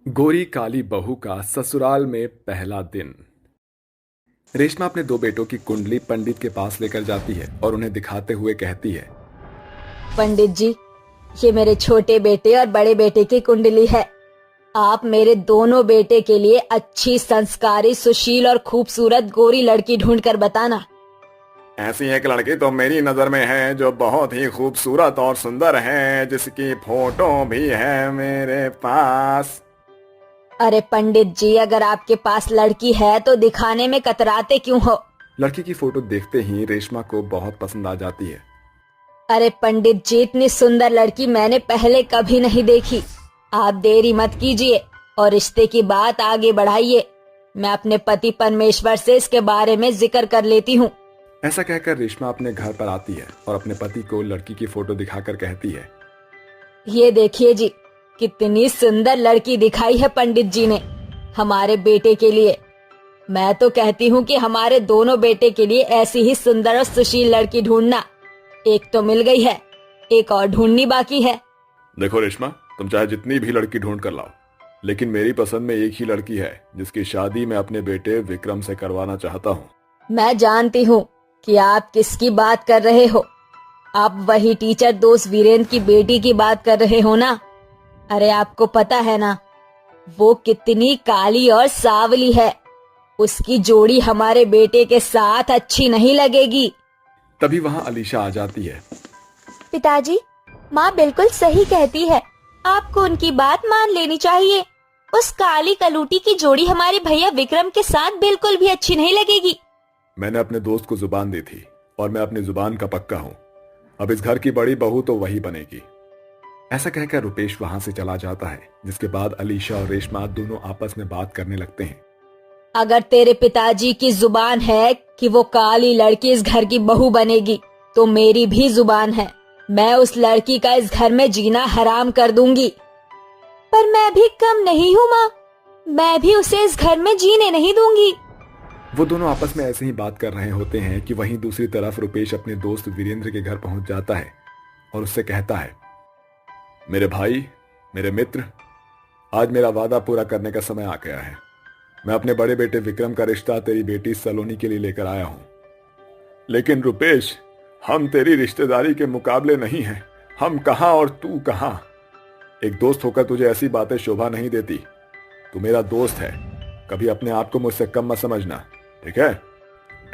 गोरी काली बहू का ससुराल में पहला दिन। रेशमा अपने दो बेटों की कुंडली पंडित के पास लेकर जाती है और उन्हें दिखाते हुए कहती है। पंडित जी, ये मेरे छोटे बेटे और बड़े बेटे की कुंडली है। आप मेरे दोनों बेटे के लिए अच्छी, संस्कारी, सुशील और खूबसूरत गोरी लड़की ढूंढ कर बताना। ऐसी एक लड़की तो मेरी नजर में है जो बहुत ही खूबसूरत और सुंदर है, जिसकी फोटो भी है मेरे पास। अरे पंडित जी, अगर आपके पास लड़की है तो दिखाने में कतराते क्यों हो? लड़की की फोटो देखते ही रेशमा को बहुत पसंद आ जाती है। अरे पंडित जी, इतनी सुंदर लड़की मैंने पहले कभी नहीं देखी। आप देरी मत कीजिए और रिश्ते की बात आगे बढ़ाइए। मैं अपने पति परमेश्वर से इसके बारे में जिक्र कर लेती हूँ। ऐसा कहकर रेशमा अपने घर पर आती है और अपने पति को लड़की की फोटो दिखाकर कहती है। ये देखिए जी, कितनी सुंदर लड़की दिखाई है पंडित जी ने हमारे बेटे के लिए। मैं तो कहती हूँ कि हमारे दोनों बेटे के लिए ऐसी ही सुंदर और सुशील लड़की ढूंढना। एक तो मिल गई है, एक और ढूंढनी बाकी है। देखो रेशमा, तुम चाहे जितनी भी लड़की ढूंढ कर लाओ, लेकिन मेरी पसंद में एक ही लड़की है जिसकी शादी मैं अपने बेटे विक्रम से करवाना चाहता हूँ। मैं जानती हूँ कि आप किसकी बात कर रहे हो। आप वही टीचर दोस्त वीरेंद्र की बेटी की बात कर रहे हो ना? अरे आपको पता है ना, वो कितनी काली और सावली है। उसकी जोड़ी हमारे बेटे के साथ अच्छी नहीं लगेगी। तभी वहाँ अलीशा आ जाती है। पिताजी, माँ बिल्कुल सही कहती है। आपको उनकी बात मान लेनी चाहिए। उस काली कलूटी की जोड़ी हमारे भैया विक्रम के साथ बिल्कुल भी अच्छी नहीं लगेगी। मैंने अपने दोस्त को जुबान दी थी और मैं अपनी जुबान का पक्का हूँ। अब इस घर की बड़ी बहू तो वही बनेगी। ऐसा कहकर रुपेश वहां से चला जाता है, जिसके बाद अलीशा और रेशमा दोनों आपस में बात करने लगते हैं। अगर तेरे पिताजी की जुबान है कि वो काली लड़की इस घर की बहू बनेगी, तो मेरी भी जुबान है। मैं उस लड़की का इस घर में जीना हराम कर दूंगी। पर मैं भी कम नहीं हूँ माँ, मैं भी उसे इस घर में जीने नहीं दूंगी। वो दोनों आपस में ऐसे ही बात कर रहे होते हैं कि वहीं दूसरी तरफ रुपेश अपने दोस्त वीरेंद्र के घर पहुंच जाता है और उससे कहता है। मेरे भाई, मेरे मित्र, आज मेरा वादा पूरा करने का समय आ गया है। मैं अपने बड़े बेटे विक्रम का रिश्ता तेरी बेटी सलोनी के लिए लेकर आया हूं। लेकिन रुपेश, हम तेरी रिश्तेदारी के मुकाबले नहीं हैं। हम कहां और तू कहां। एक दोस्त होकर तुझे ऐसी बातें शोभा नहीं देती। तू मेरा दोस्त है, कभी अपने आप को मुझसे कम मत समझना, ठीक है?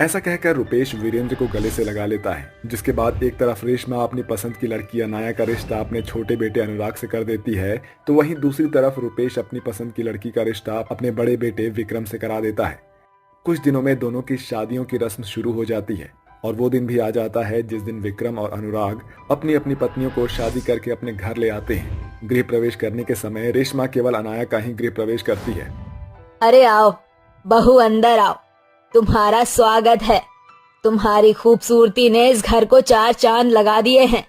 ऐसा कहकर रुपेश वीरेंद्र को गले से लगा लेता है, जिसके बाद एक तरफ रेशमा अपनी पसंद की लड़की अनाया का रिश्ता अपने छोटे बेटे अनुराग से कर देती है, तो वहीं दूसरी तरफ रुपेश अपनी पसंद की लड़की का रिश्ता अपने बड़े बेटे विक्रम से करा देता है। कुछ दिनों में दोनों की शादियों की रस्म शुरू हो जाती है और वो दिन भी आ जाता है जिस दिन विक्रम और अनुराग अपनी अपनी पत्नियों को शादी करके अपने घर ले आते हैं। गृह प्रवेश करने के समय रेशमा केवल अनाया का ही गृह प्रवेश करती है। अरे आओ बहू, अंदर आओ, तुम्हारा स्वागत है। तुम्हारी खूबसूरती ने इस घर को चार चांद लगा दिए हैं।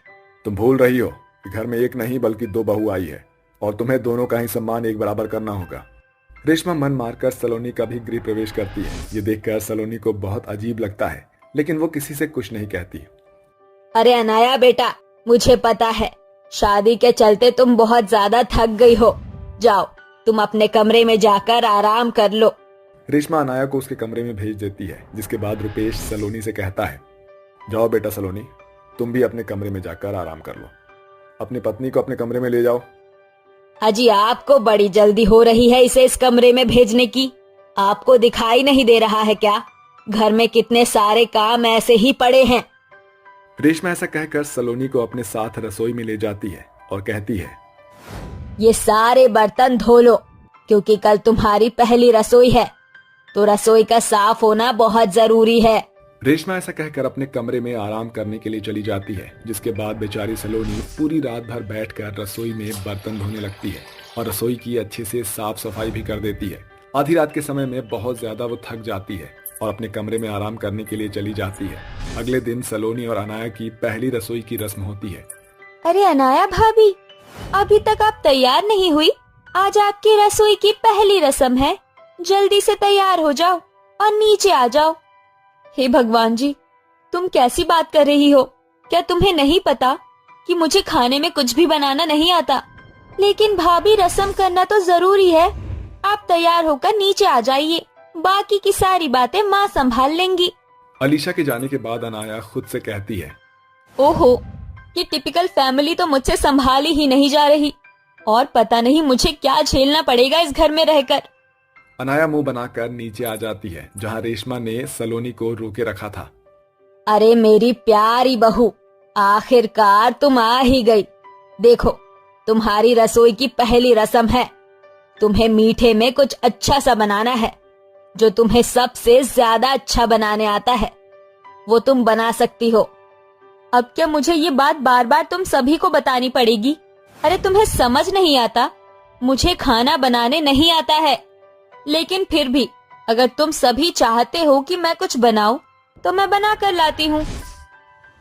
तुम भूल रही हो कि घर में एक नहीं बल्कि दो बहू आई है और तुम्हें दोनों का ही सम्मान एक बराबर करना होगा। रेशमा मन मारकर सलोनी का भी गृह प्रवेश करती है। ये देखकर सलोनी को बहुत अजीब लगता है, लेकिन वो किसी से कुछ नहीं कहती। अरे अनाया बेटा, मुझे पता है शादी के चलते तुम बहुत ज्यादा थक गई हो। जाओ, तुम अपने कमरे में जाकर आराम कर लो। रेशमा अनाया को उसके कमरे में भेज देती है, जिसके बाद रुपेश सलोनी से कहता है। जाओ बेटा सलोनी, तुम भी अपने कमरे में जाकर आराम कर लो। अपनी पत्नी को अपने कमरे में ले जाओ। अजी, आपको बड़ी जल्दी हो रही है इसे इस कमरे में भेजने की। आपको दिखाई नहीं दे रहा है क्या? घर में कितने सारे काम ऐसे ही पड़े हैं। रेशमा ऐसा कहकर सलोनी को अपने साथ रसोई में ले जाती है और कहती है। ये सारे बर्तन धो लो, क्योंकि कल तुम्हारी पहली रसोई है, तो रसोई का साफ होना बहुत जरूरी है। रेशमा ऐसा कहकर अपने कमरे में आराम करने के लिए चली जाती है, जिसके बाद बेचारी सलोनी पूरी रात भर बैठकर रसोई में बर्तन धोने लगती है और रसोई की अच्छे से साफ सफाई भी कर देती है। आधी रात के समय में बहुत ज्यादा वो थक जाती है और अपने कमरे में आराम करने के लिए चली जाती है। अगले दिन सलोनी और अनाया की पहली रसोई की रस्म होती है। अरे अनाया भाभी, अभी तक आप तैयार नहीं हुई? आज आपकी रसोई की पहली रस्म है। जल्दी से तैयार हो जाओ और नीचे आ जाओ। हे भगवान जी, तुम कैसी बात कर रही हो? क्या तुम्हें नहीं पता कि मुझे खाने में कुछ भी बनाना नहीं आता? लेकिन भाभी रस्म करना तो जरूरी है। आप तैयार होकर नीचे आ जाइए, बाकी की सारी बातें माँ संभाल लेंगी। अलीशा के जाने के बाद अनाया खुद से कहती है, ओहो, ये टिपिकल फैमिली तो मुझसे संभाली ही नहीं जा रही, और पता नहीं मुझे क्या झेलना पड़ेगा इस घर में रहकर। अनाया मुंह बनाकर नीचे आ जाती है जहां रेशमा ने सलोनी को रोके रखा था। अरे मेरी प्यारी बहू, आखिरकार तुम आ ही गई। देखो, तुम्हारी रसोई की पहली रस्म है। तुम्हें मीठे में कुछ अच्छा सा बनाना है, जो तुम्हें सबसे ज्यादा अच्छा बनाने आता है, वो तुम बना सकती हो। अब क्या मुझे ये बात बार बार तुम सभी को बतानी पड़ेगी? अरे तुम्हें समझ नहीं आता? मुझे खाना बनाने नहीं आता है, लेकिन फिर भी अगर तुम सभी चाहते हो कि मैं कुछ बनाऊं, तो मैं बना कर लाती हूँ।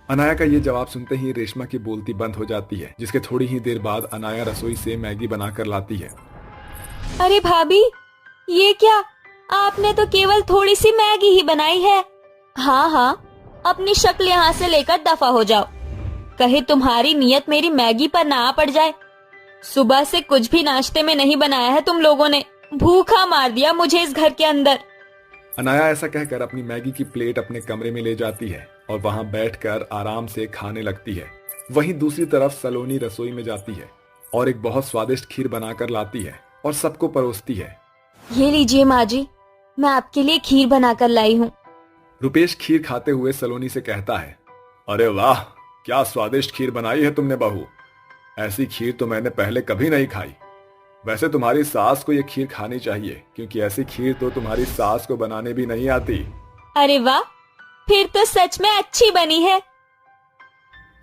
अनाया का ये जवाब सुनते ही रेशमा की बोलती बंद हो जाती है, जिसके थोड़ी ही देर बाद अनाया रसोई से मैगी बनाकर लाती है। अरे भाभी, ये क्या? आपने तो केवल थोड़ी सी मैगी ही बनाई है। हाँ हाँ, अपनी शक्ल यहाँ से लेकर दफा हो जाओ। कहे तुम्हारी नियत मेरी मैगी पर ना आ पड़ जाए। सुबह से कुछ भी नाश्ते में नहीं बनाया है तुम लोगों ने। भूखा मार दिया मुझे इस घर के अंदर। अनाया ऐसा कहकर अपनी मैगी की प्लेट अपने कमरे में ले जाती है और वहां बैठकर आराम से खाने लगती है। वहीं दूसरी तरफ सलोनी रसोई में जाती है और एक बहुत स्वादिष्ट खीर बनाकर लाती है और सबको परोसती है। ये लीजिए माँ जी, मैं आपके लिए खीर बनाकर लाई हूँ। रुपेश खीर खाते हुए सलोनी से कहता है, अरे वाह, क्या स्वादिष्ट खीर बनाई है तुमने बहू। ऐसी खीर तो मैंने पहले कभी नहीं खाई। वैसे तुम्हारी सास को ये खीर खानी चाहिए, क्योंकि ऐसी खीर तो तुम्हारी सास को बनाने भी नहीं आती। अरे वाह, फिर तो सच में अच्छी बनी है।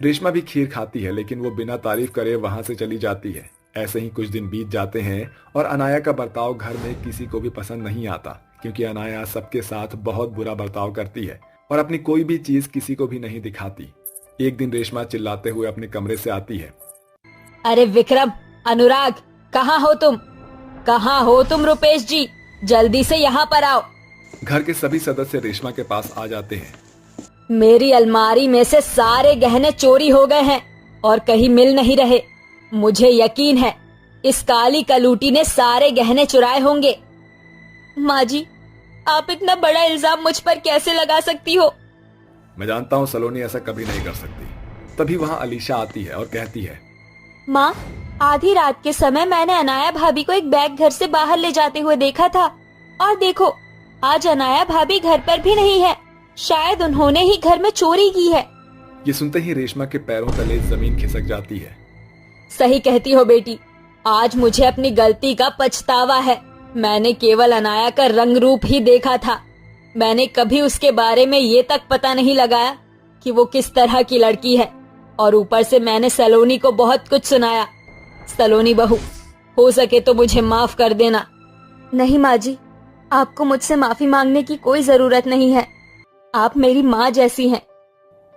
रेशमा भी खीर खाती है, लेकिन वो बिना तारीफ करे वहां से चली जाती है। ऐसे ही कुछ दिन बीत जाते हैं और अनाया का बर्ताव घर में किसी को भी पसंद नहीं आता, क्योंकि अनाया सबके साथ बहुत बुरा बर्ताव करती है और अपनी कोई भी चीज किसी को भी नहीं दिखाती। एक दिन रेशमा चिल्लाते हुए अपने कमरे से आती है। अरे विक्रम, अनुराग, कहाँ हो तुम? कहाँ हो तुम रुपेश जी? जल्दी से यहाँ पर आओ। घर के सभी सदस्य रेशमा के पास आ जाते हैं। मेरी अलमारी में से सारे गहने चोरी हो गए हैं और कहीं मिल नहीं रहे। मुझे यकीन है इस काली कलूटी ने सारे गहने चुराए होंगे। माँ जी, आप इतना बड़ा इल्जाम मुझ पर कैसे लगा सकती हो? मैं जानता हूँ सलोनी ऐसा कभी नहीं कर सकती। तभी वहाँ अलीशा आती है और कहती है, माँ, आधी रात के समय मैंने अनाया भाभी को एक बैग घर से बाहर ले जाते हुए देखा था, और देखो, आज अनाया भाभी घर पर भी नहीं है। शायद उन्होंने ही घर में चोरी की है। ये सुनते ही रेशमा के पैरों तले जमीन खिसक जाती है। सही कहती हो बेटी, आज मुझे अपनी गलती का पछतावा है। मैंने केवल अनाया का रंग रूप ही देखा था। मैंने कभी उसके बारे में ये तक पता नहीं लगाया कि वो किस तरह की लड़की है, और ऊपर से मैंने सलोनी को बहुत कुछ सुनाया। सलोनी बहू, हो सके तो मुझे माफ कर देना। नहीं माँ जी, आपको मुझसे माफी मांगने की कोई जरूरत नहीं है। आप मेरी माँ जैसी हैं।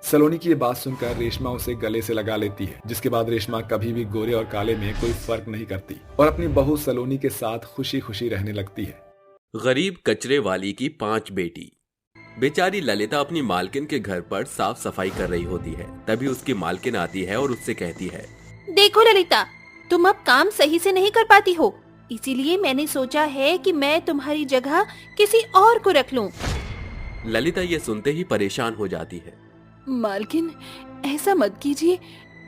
सलोनी की ये बात सुनकर रेशमा उसे गले से लगा लेती है, जिसके बाद रेशमा कभी भी गोरे और काले में कोई फर्क नहीं करती और अपनी बहू सलोनी के साथ खुशी खुशी रहने लगती है। गरीब कचरे वाली की 5 बेटी। बेचारी ललिता अपनी मालकिन के घर पर साफ सफाई कर रही होती है। तभी उसकी मालकिन आती है और उससे कहती है, देखो ललिता, तुम अब काम सही से नहीं कर पाती हो, इसीलिए मैंने सोचा है कि मैं तुम्हारी जगह किसी और को रख लूं। ललिता ये सुनते ही परेशान हो जाती है। मालकिन, ऐसा मत कीजिए।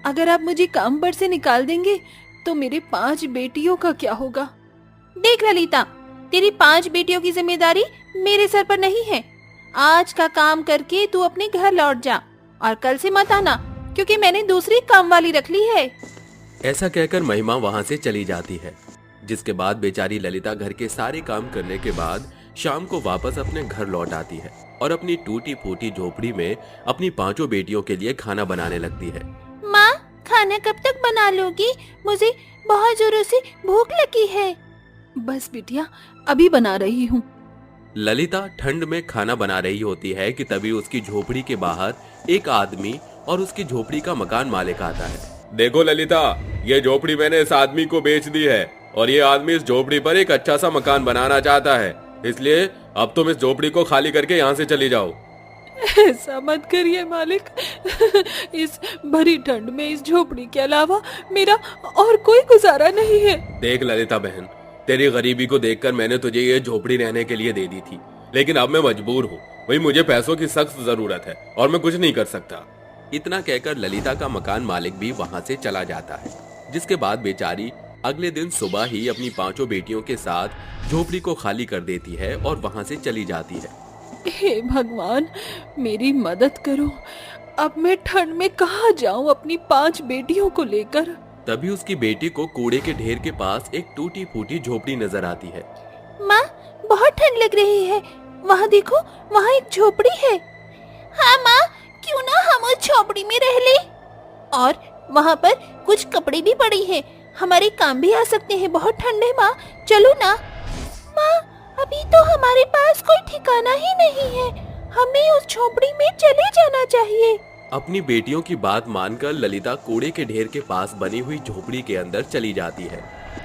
अगर आप मुझे काम पर से निकाल देंगे तो मेरे 5 बेटियों का क्या होगा? देख ललिता, तेरी 5 बेटियों की जिम्मेदारी मेरे सर पर नहीं है। आज का काम करके तू अपने घर लौट जा और कल से मत आना, क्योंकि मैंने दूसरी काम वाली रख ली है। ऐसा कहकर महिमा वहाँ से चली जाती है, जिसके बाद बेचारी ललिता घर के सारे काम करने के बाद शाम को वापस अपने घर लौट आती है और अपनी टूटी फूटी झोपड़ी में अपनी 5 बेटियों के लिए खाना बनाने लगती है। माँ, खाना कब तक बना लोगी? मुझे बहुत जोरों से भूख लगी है। बस बिटिया, अभी बना रही हूँ। ललिता ठंड में खाना बना रही होती है कि तभी उसकी झोपड़ी के बाहर एक आदमी और उसकी झोपड़ी का मकान मालिक आता है। देखो ललिता, ये झोपड़ी मैंने इस आदमी को बेच दी है और ये आदमी इस झोपड़ी पर एक अच्छा सा मकान बनाना चाहता है, इसलिए अब तुम इस झोपड़ी को खाली करके यहाँ से चली जाओ। ऐसा मत करिए मालिक। इस भरी ठंड में इस झोपड़ी के अलावा मेरा और कोई गुजारा नहीं है। देख ललिता बहन, तेरी गरीबी को देखकर मैंने तुझे ये झोपड़ी रहने के लिए दे दी थी, लेकिन अब मैं मजबूर हूँ। भाई मुझे पैसों की सख्त जरूरत है और मैं कुछ नहीं कर सकता। इतना कहकर ललिता का मकान मालिक भी वहां से चला जाता है, जिसके बाद बेचारी अगले दिन सुबह ही अपनी 5 बेटियों के साथ झोपड़ी को खाली कर देती है और वहां से चली जाती है। हे भगवान, मेरी मदद करो। अब मैं ठंड में कहाँ जाऊँ अपनी 5 बेटियों को लेकर। तभी उसकी बेटी को कूड़े के ढेर के पास एक टूटी फूटी झोपड़ी नजर आती है। माँ, बहुत ठंड लग रही है, वहाँ देखो, वहाँ एक झोपड़ी है। हाँ माँ, क्यों ना हम उस झोपड़ी में रह ले। और वहाँ पर कुछ कपड़े भी पड़े हैं, हमारे काम भी आ सकते हैं। बहुत ठंड है माँ, चलो ना। माँ, अभी तो हमारे पास कोई ठिकाना ही नहीं है, हमें उस झोपड़ी में चले जाना चाहिए। अपनी बेटियों की बात मानकर ललिता कूड़े के ढेर के पास बनी हुई झोपड़ी के अंदर चली जाती है,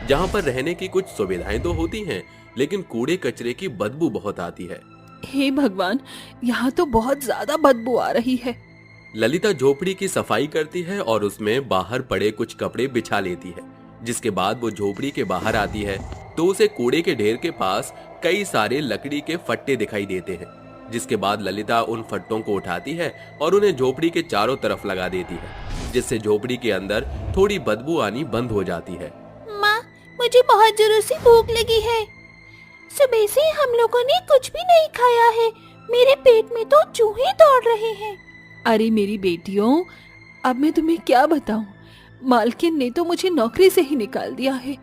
जहाँ पर रहने की कुछ सुविधाएं तो होती हैं, लेकिन कूड़े कचरे की बदबू बहुत आती है। हे भगवान, यहाँ तो बहुत ज्यादा बदबू आ रही है। ललिता झोपड़ी की सफाई करती है और उसमें बाहर पड़े कुछ कपड़े बिछा लेती है। जिसके बाद वो झोपड़ी के बाहर आती है तो उसे कूड़े के ढेर के पास कई सारे लकड़ी के फट्टे दिखाई देते हैं। जिसके बाद ललिता उन फट्टों को उठाती है और उन्हें झोपड़ी के चारों तरफ लगा देती है, जिससे झोपड़ी के अंदर थोड़ी बदबू आनी बंद हो जाती है। माँ, मुझे बहुत जोरों से भूख लगी है। सुबह से हम लोगों ने कुछ भी नहीं खाया है, मेरे पेट में तो चूहे दौड़ रहे हैं। अरे मेरी बेटियों, अब मैं तुम्हें क्या बताऊं, मालकिन ने तो मुझे नौकरी से ही निकाल दिया है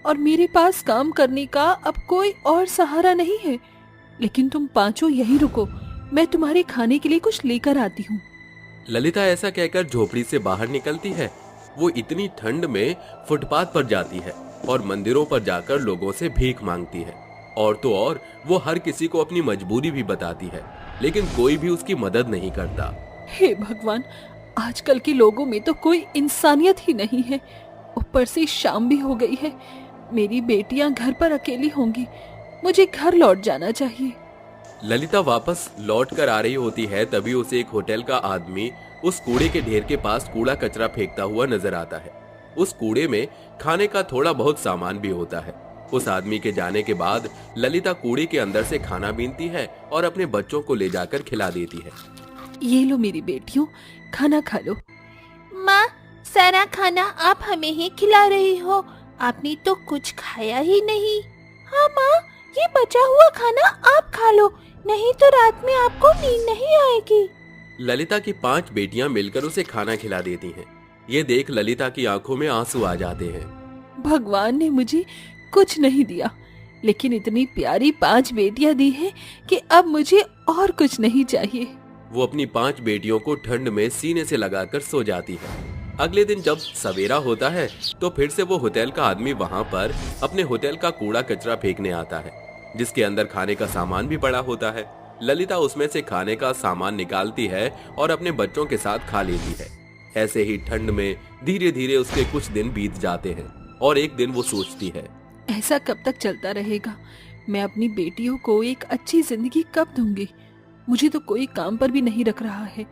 और मेरे पास काम करने का अब कोई और सहारा नहीं है। लेकिन तुम 5 यहीं रुको, मैं तुम्हारे खाने के लिए कुछ लेकर आती हूँ। ललिता ऐसा कहकर झोपड़ी से बाहर निकलती है। वो इतनी ठंड में फुटपाथ पर जाती है और मंदिरों पर जाकर लोगों से भीख मांगती है। और तो और वो हर किसी को अपनी मजबूरी भी बताती है, लेकिन कोई भी उसकी मदद नहीं करता। हे भगवान, आजकल के लोगों में तो कोई इंसानियत ही नहीं है। ऊपर से शाम भी हो गई है, मेरी बेटियां घर पर अकेली होंगी, मुझे घर लौट जाना चाहिए। ललिता वापस लौट कर आ रही होती है, तभी उसे एक होटल का आदमी उस कूड़े के ढेर के पास कूड़ा कचरा फेंकता हुआ नजर आता है। उस कूड़े में खाने का थोड़ा बहुत सामान भी होता है। उस आदमी के जाने के बाद ललिता कूड़े के अंदर से खाना बीनती है और अपने बच्चों को ले जाकर खिला देती है। ये लो मेरी बेटियों, खाना खा लो। माँ, सारा खाना आप हमें ही खिला रही हो, आपने तो कुछ खाया ही नहीं। हाँ माँ, ये बचा हुआ खाना आप खा लो, नहीं तो रात में आपको नींद नहीं आएगी। ललिता की 5 बेटियां मिलकर उसे खाना खिला देती हैं। ये देख ललिता की आंखों में आंसू आ जाते हैं। भगवान ने मुझे कुछ नहीं दिया, लेकिन इतनी प्यारी 5 बेटियां दी हैं कि अब मुझे और कुछ नहीं चाहिए। वो अपनी 5 बेटियों को ठंड में सीने से लगाकर सो जाती है। अगले दिन जब सवेरा होता है तो फिर से वो होटल का आदमी वहाँ पर अपने होटल का कूड़ा कचरा फेंकने आता है, जिसके अंदर खाने का सामान भी पड़ा होता है। ललिता उसमें से खाने का सामान निकालती है और अपने बच्चों के साथ खा लेती है। ऐसे ही ठंड में धीरे धीरे उसके कुछ दिन बीत जाते हैं और एक दिन वो सोचती है, ऐसा कब तक चलता रहेगा? मैं अपनी बेटियों को एक अच्छी जिंदगी कब दूंगी? मुझे तो कोई काम पर भी नहीं रख रहा है।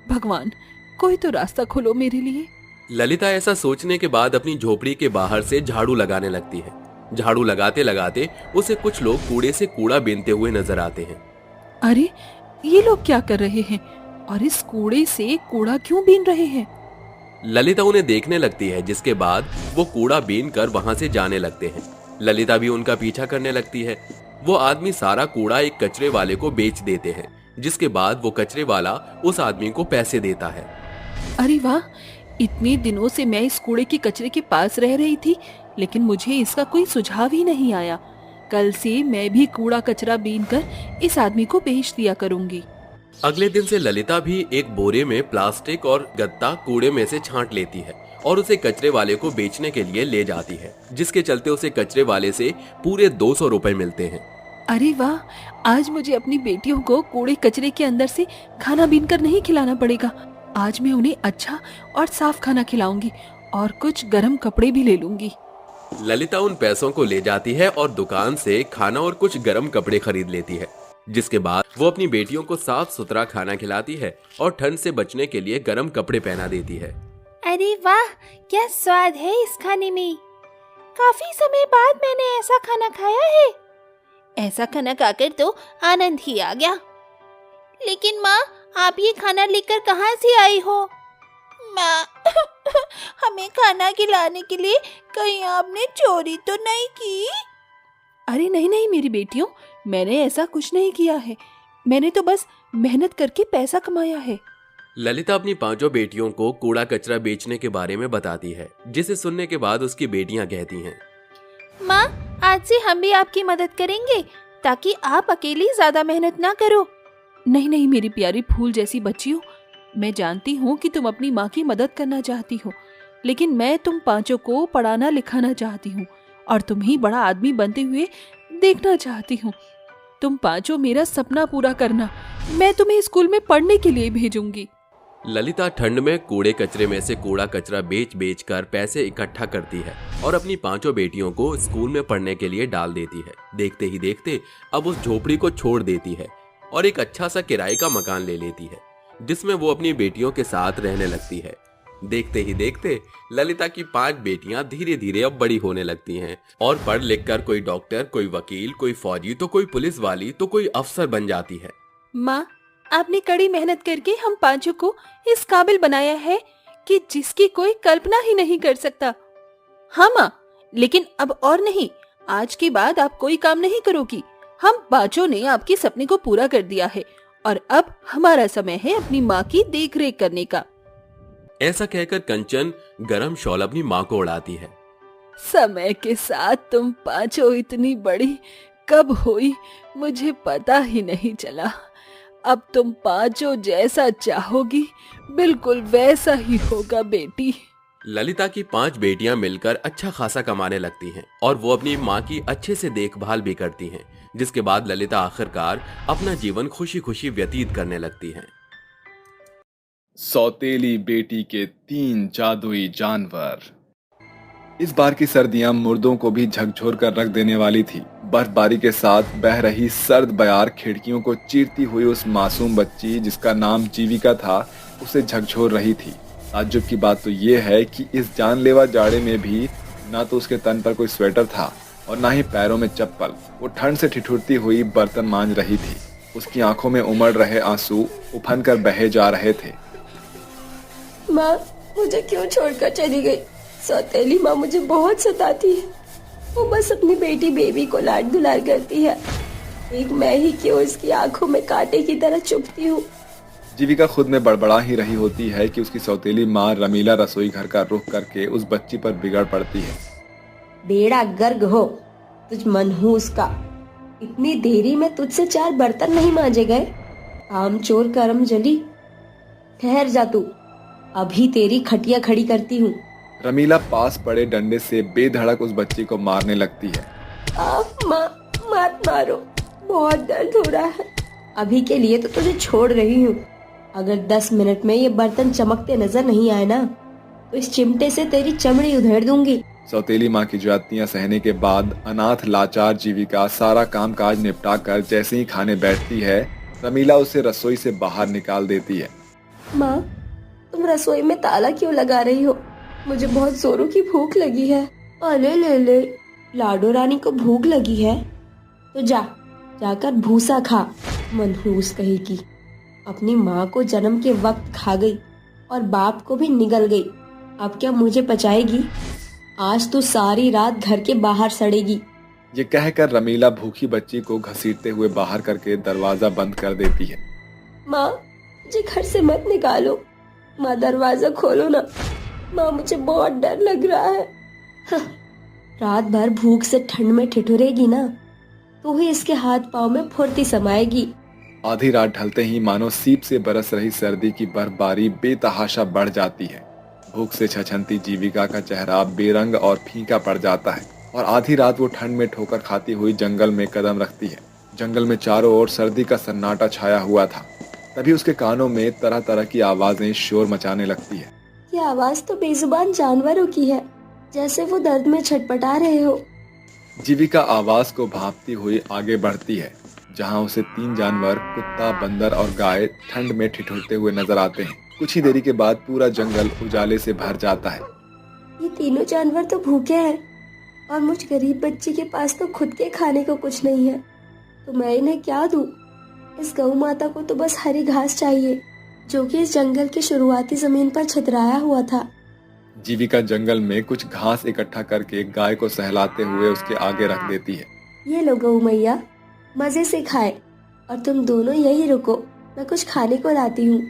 भगवान, कोई तो रास्ता खोलो मेरे लिए। ललिता ऐसा सोचने के बाद अपनी झोपड़ी के बाहर से झाड़ू लगाने लगती है। झाड़ू लगाते लगाते उसे कुछ लोग कूड़े से कूड़ा बीनते हुए नजर आते हैं। अरे, ये लोग क्या कर रहे हैं और इस कूड़े से कूड़ा क्यों बीन रहे हैं? ललिता उन्हें देखने लगती है, जिसके बाद वो कूड़ा बीन कर वहां से जाने लगते हैं। ललिता भी उनका पीछा करने लगती है। वो आदमी सारा कूड़ा एक कचरे वाले को बेच देते हैं, जिसके बाद वो कचरे वाला उस आदमी को पैसे देता है। अरे वाह, इतने दिनों से मैं इस कूड़े के कचरे के पास रह रही थी, लेकिन मुझे इसका कोई सुझाव ही नहीं आया। कल से मैं भी कूड़ा कचरा बीन कर इस आदमी को बेच दिया करूंगी। अगले दिन से ललिता भी एक बोरे में प्लास्टिक और गत्ता कूड़े में से छांट लेती है और उसे कचरे वाले को बेचने के लिए ले जाती है, जिसके चलते उसे कचरे वाले से पूरे 200 रुपए मिलते हैं। अरे वाह, आज मुझे अपनी बेटियों को कूड़े कचरे के अंदर से खाना बीनकर नहीं खिलाना पड़ेगा। आज मैं उन्हें अच्छा और साफ खाना खिलाऊंगी और कुछ गर्म कपड़े भी ले लूंगी। ललिता उन पैसों को ले जाती है और दुकान से खाना और कुछ गर्म कपड़े खरीद लेती है। जिसके बाद वो अपनी बेटियों को साफ सुथरा खाना खिलाती है और ठंड से बचने के लिए गर्म कपड़े पहना देती है। अरे वाह, क्या स्वाद है इस खाने में। काफी समय बाद मैंने ऐसा खाना खाया है। ऐसा खाना खाकर तो आनंद ही आ गया। लेकिन माँ, आप ये खाना लेकर कहाँ से आई हो? माँ, हमें खाना खिलाने के लिए कहीं आपने चोरी तो नहीं की? अरे नहीं नहीं मेरी बेटियों, मैंने ऐसा कुछ नहीं किया है। मैंने तो बस मेहनत करके पैसा कमाया है। ललिता अपनी पांचों बेटियों को कूड़ा कचरा बेचने के बारे में बताती है, जिसे सुनने के बाद उसकी बेटियां कहती हैं, माँ, आज से हम भी आपकी मदद करेंगे ताकि आप अकेली ज्यादा मेहनत ना करो। नहीं नहीं मेरी प्यारी फूल जैसी बच्चियों, मैं जानती हूँ कि तुम अपनी माँ की मदद करना चाहती हो, लेकिन मैं तुम पांचों को पढ़ाना लिखाना चाहती हूँ और तुम ही बड़ा आदमी बनते हुए देखना चाहती हूँ। तुम पांचों मेरा सपना पूरा करना, मैं तुम्हें स्कूल में पढ़ने के लिए भेजूंगी। ललिता ठंड में कूड़े कचरे में से कूड़ा कचरा बेच बेच कर पैसे इकट्ठा करती है और अपनी पांचों बेटियों को स्कूल में पढ़ने के लिए डाल देती है। देखते ही देखते अब उस झोपड़ी को छोड़ देती है और एक अच्छा सा किराए का मकान ले लेती है, जिसमें वो अपनी बेटियों के साथ रहने लगती है। देखते ही देखते ललिता की 5 बेटियां धीरे धीरे अब बड़ी होने लगती हैं और पढ़ लिख कर कोई डॉक्टर, कोई वकील, कोई फौजी, तो कोई पुलिस वाली, तो कोई अफसर बन जाती है। माँ, आपने कड़ी मेहनत करके हम पांचों को इस काबिल बनाया है कि जिसकी कोई कल्पना ही नहीं कर सकता। हाँ माँ, लेकिन अब और नहीं, आज के बाद आप कोई काम नहीं करोगी। हम पांचों ने आपके सपने को पूरा कर दिया है और अब हमारा समय है अपनी माँ की देखरेख करने का। ऐसा कहकर कंचन गरम शॉल अपनी माँ को उड़ाती है। समय के साथ तुम पांचों इतनी बड़ी कब हुई मुझे पता ही नहीं चला। अब तुम पांचों जैसा चाहोगी बिल्कुल वैसा ही होगा बेटी। ललिता की 5 बेटियां मिलकर अच्छा खासा कमाने लगती हैं और वो अपनी माँ की अच्छे से देखभाल भी करती हैं, जिसके बाद ललिता आखिरकार अपना जीवन खुशी खुशी व्यतीत करने लगती हैं। सौतेली बेटी के 3 जादुई जानवर। इस बार की सर्दियां मुर्दों को भी झकझोर कर रख देने वाली थी। बर्फबारी के साथ बह रही सर्द बयार खिड़कियों को चीरती हुई उस मासूम बच्ची जिसका नाम जीविका था, उसे झकझोर रही थी। ताज्जुब की बात तो ये है कि इस जानलेवा जाड़े में भी ना तो उसके तन पर कोई स्वेटर था और ना ही पैरों में चप्पल। वो ठंड से ठिठुरती हुई बर्तन मांज रही थी। उसकी आंखों में उमड़ रहे आंसू उफन कर बहे जा रहे थे। माँ, मुझे क्यों छोड़कर चली गई? सौतेली माँ मुझे बहुत सताती है। वो बस अपनी बेटी बेबी को लाड दुलार करती है। एक मैं ही क्यों उसकी आंखों में कांटे की तरह चुभती हूँ। जीविका खुद में बड़बड़ा ही रही होती है कि उसकी सौतेली माँ रमीला रसोई घर का रुख करके उस बच्ची पर बिगड़ पड़ती है। बेड़ा गर्ग हो तुझ मनहूस का, इतनी देरी में तुझसे 4 बर्तन नहीं मांजे गए? काम चोर करम जली। ठहर जा तू, अभी तेरी खटिया खड़ी करती हूँ। रमीला पास पड़े डंडे से बेधड़क उस बच्ची को मारने लगती है। माँ, मत मारो, बहुत दर्द हो रहा है। अभी के लिए तो तुझे छोड़ रही हूँ। अगर 10 मिनट में ये बर्तन चमकते नजर नहीं आए ना, तो इस चिमटे से तेरी चमड़ी उधेड़ दूंगी। सौतेली माँ की ज्यादतियां सहने के बाद अनाथ लाचार जीविका सारा काम काज निपटा कर जैसे ही खाने बैठती है, रमीला उसे रसोई से बाहर निकाल देती है। माँ, तुम रसोई में ताला क्यों लगा रही हो? मुझे बहुत जोरों की भूख लगी है। अले ले ले, लाडो रानी को भूख लगी है तो जाकर भूसा खा। मनहूस कहेगी, अपनी माँ को जन्म के वक्त खा गई और बाप को भी निगल गई। अब क्या मुझे पचाएगी? आज तो सारी रात घर के बाहर सड़ेगी। ये कहकर रमीला भूखी बच्ची को घसीटते हुए बाहर करके दरवाजा बंद कर देती है। माँ, मुझे घर से मत निकालो। माँ, दरवाजा खोलो ना। माँ, मुझे बहुत डर लग रहा है। रात भर भूख से ठंड में ठिठुरेगी ना, तो ही इसके हाथ पाँव में फुर्ती समाएगी। आधी रात ढलते ही मानो सीप से बरस रही सर्दी की बर्फबारी बेतहाशा बढ़ जाती है। भूख से छछनती जीविका का चेहरा बेरंग और फीका पड़ जाता है और आधी रात वो ठंड में ठोकर खाती हुई जंगल में कदम रखती है। जंगल में चारों ओर सर्दी का सन्नाटा छाया हुआ था। तभी उसके कानों में तरह तरह की आवाजें शोर मचाने लगती है। ये आवाज तो बेजुबान जानवरों की है, जैसे वो दर्द में छटपटा रहे हो। जीविका आवाज को भांपती हुई आगे बढ़ती है। जहां उसे 3 जानवर कुत्ता, बंदर और गाय ठंड में ठिठुरते हुए नजर आते हैं। कुछ ही देरी के बाद पूरा जंगल उजाले से भर जाता है। ये तीनों जानवर तो भूखे हैं और मुझ गरीब बच्ची के पास तो खुद के खाने को कुछ नहीं है, तो मैं इन्हें क्या दूं? इस गौ माता को तो बस हरी घास चाहिए, जो कि इस जंगल की शुरुआती जमीन पर छितराया हुआ था। जीविका जंगल में कुछ घास इकट्ठा करके गाय को सहलाते हुए उसके आगे रख देती है। ये लो गौ मैया, मजे से खाए और तुम दोनों यही रुको, मैं कुछ खाने को लाती हूँ।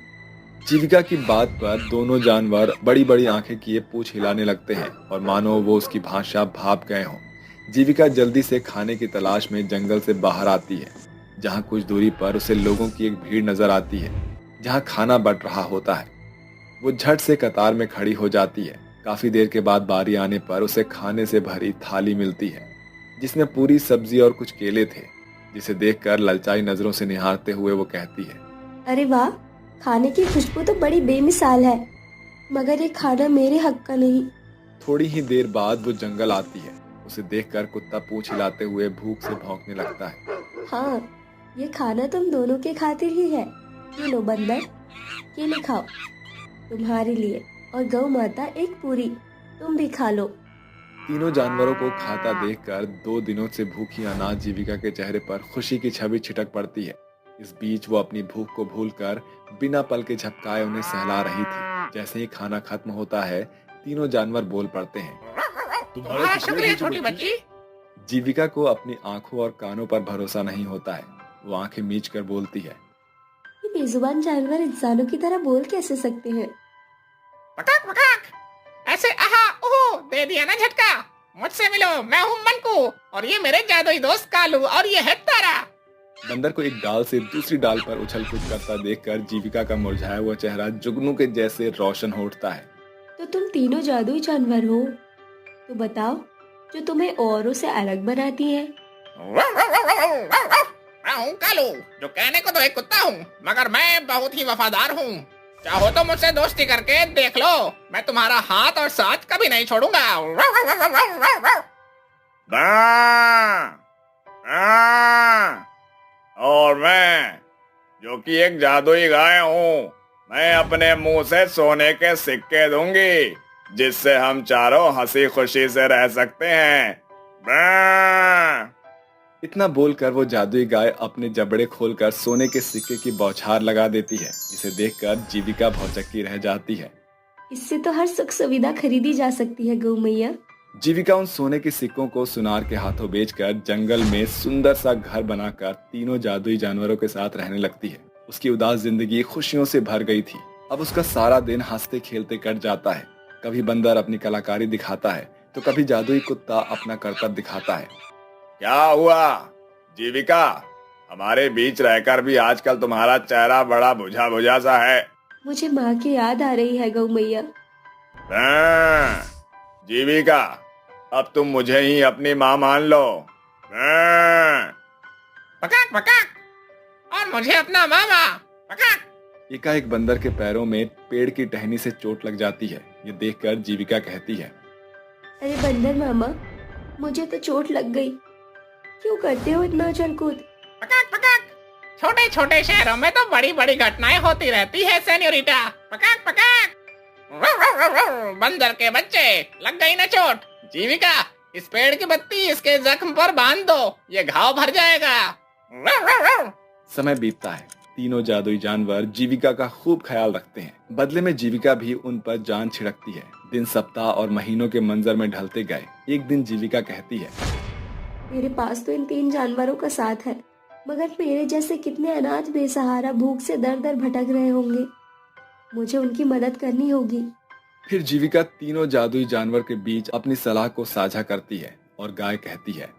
जीविका की बात पर दोनों जानवर बड़ी बड़ी आंखें किए पूंछ हिलाने लगते हैं और मानो वो उसकी भाषा भाप गए हों। जीविका जल्दी से खाने की तलाश में जंगल से बाहर आती है। जहाँ कुछ दूरी पर उसे लोगों की एक भीड़ नजर आती है, जहाँ खाना बंट रहा होता है। वो झट से कतार में खड़ी हो जाती है। काफी देर के बाद बारी आने पर उसे खाने से भरी थाली मिलती है, जिसमें पूरी सब्जी और कुछ केले थे, जिसे देखकर ललचाई नजरों से निहारते हुए वो कहती है, अरे वाह, खाने की खुशबू तो बड़ी बेमिसाल है, मगर ये खाना मेरे हक का नहीं। थोड़ी ही देर बाद वो जंगल आती है। उसे देखकर कुत्ता पूंछ हिलाते हुए भूख से भौंकने लगता है। हाँ, ये खाना तुम दोनों के खातिर ही है। ये लो बंदर, केले खाओ तुम्हारे लिए, और गौ माता एक पूरी तुम भी खा लो। तीनों जानवरों को खाता देखकर 2 दिनों से भूखी अनाथ जीविका के चेहरे पर खुशी की छवि छिटक पड़ती है। इस बीच वो अपनी भूख को भूलकर बिना पल के झपकाए उन्हें सहला रही थी। जैसे ही खाना खत्म होता है, तीनों जानवर बोल पड़ते हैं, तुम्हारा शुक्रिया छोटी बच्ची। जीविका को अपनी आंखों और कानों पर भरोसा नहीं होता है। वो आंखें मीच कर बोलती है, ये बेजुबान जानवर इंसानों की तरह बोल कैसे सकते हैं? पकाक पकाक, ऐसे आहा ओहो दे दिया ना झटका। मुझसे मिलो, मैं हूँ मनकू और ये मेरे जादुई दोस्त कालू और ये है तारा। बंदर को एक डाल से दूसरी डाल पर उछल कूद करता देखकर जीविका का मुरझाया हुआ चेहरा जुगनू के जैसे रोशन हो उठता है। तो तुम तीनों जादुई जानवर हो, तो बताओ जो तुम्हें औरों से अलग बनाती है। मैं हूँ कालू, जो कहने को तो एक कुत्ता हूँ, मगर मैं बहुत ही वफादार हूँ। चाहो तो मुझसे दोस्ती करके देख लो, मैं तुम्हारा हाथ और साथ कभी नहीं छोड़ूंगा। और मैं, जो कि एक जादुई गाय हूँ, मैं अपने मुंह से सोने के सिक्के दूंगी, जिससे हम चारों हंसी खुशी से रह सकते हैं। इतना बोलकर वो जादुई गाय अपने जबड़े खोलकर सोने के सिक्के की बौछार लगा देती है, जिसे देखकर जीविका भौचक्की रह जाती है। इससे तो हर सुख सुविधा खरीदी जा सकती है गौ मैया। जीविका उन सोने के सिक्कों को सुनार के हाथों बेचकर जंगल में सुंदर सा घर बनाकर तीनों जादुई जानवरों के साथ रहने लगती है। उसकी उदास जिंदगी खुशियों से भर गई थी। अब उसका सारा दिन हंसते खेलते कट जाता है। कभी बंदर अपनी कलाकारी दिखाता है, तो कभी जादुई कुत्ता अपना करतब दिखाता है। क्या हुआ जीविका, हमारे बीच रहकर भी आजकल तुम्हारा चेहरा बड़ा बुझा बुझा सा है। मुझे माँ की याद आ रही है गौ मैया। जीविका, अब तुम मुझे ही अपनी माँ मान लो। पकाक पकाक, और मुझे अपना मामा पकाक। एकाएक बंदर के पैरों में पेड़ की टहनी से चोट लग जाती है। ये देखकर जीविका कहती है, अरे बंदर मामा, मुझे तो चोट लग गई, क्यों करते हो इतना उछल कूद? पकाक पकाक, छोटे छोटे शहरों में तो बड़ी बड़ी घटनाएं होती रहती है सेन्योरिटा। पकाक पकाक, बंदर के बच्चे, लग गई ना चोट। जीविका, इस पेड़ की बत्ती इसके जख्म पर बांध दो, ये घाव भर जाएगा। समय बीतता है। तीनों जादुई जानवर जीविका का खूब ख्याल रखते हैं। बदले में जीविका भी उन पर जान छिड़कती है। दिन सप्ताह और महीनों के मंजर में ढलते गए। एक दिन जीविका कहती है, मेरे पास तो इन 3 जानवरों का साथ है, मगर मेरे जैसे कितने अनाथ बेसहारा भूख से दर दर भटक रहे होंगे। मुझे उनकी मदद करनी होगी। फिर जीविका तीनों जादुई जानवर के बीच अपनी सलाह को साझा करती है और गाय कहती है,